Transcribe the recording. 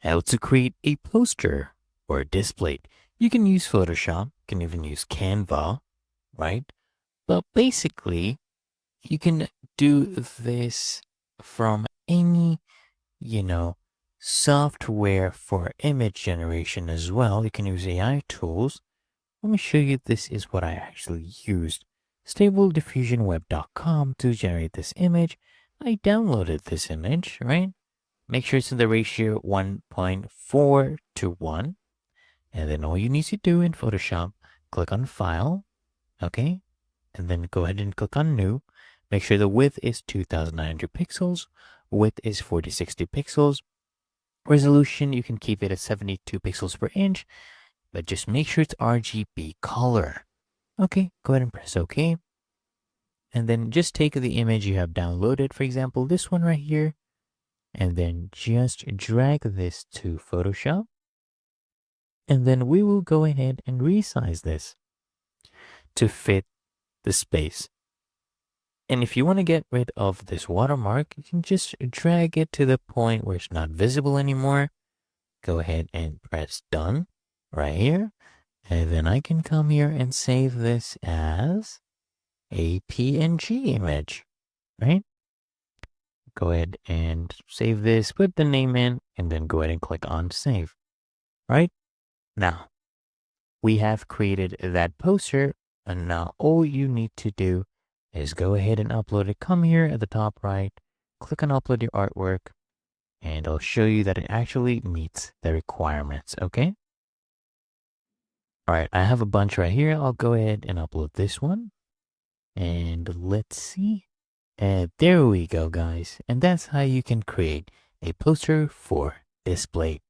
How to create a poster or a Displate. You can use Photoshop, you can even use Canva, right? But basically, you can do this from any, you know, software for image generation as well. You can use AI tools. Let me show you. This is what I actually used. StableDiffusionWeb.com to generate this image. I downloaded this image, right? Make sure it's in the ratio 1.4 to 1. And then all you need to do in Photoshop, click on File, okay? And then go ahead and click on New. Make sure the width is 2900 pixels. Width is 4060 pixels. Resolution, you can keep it at 72 pixels per inch, but just make sure it's RGB color. Okay, go ahead and press OK. And then just take the image you have downloaded, for example, this one right here, and then just drag this to Photoshop. And then we will go ahead and resize this to fit the space. And if you want to get rid of this watermark, you can just drag it to the point where it's not visible anymore. Go ahead and press done right here. And then I can come here and save this as a PNG image, right? Go ahead and save this, put the name in, and then go ahead and click on save, right? Now, we have created that poster, and now all you need to do is go ahead and upload it. Come here at the top right, click on upload your artwork, and I'll show you that it actually meets the requirements, okay? All right, I have a bunch right here. I'll go ahead and upload this one. And let's see. And there we go, guys. And that's how you can create a poster for Displate.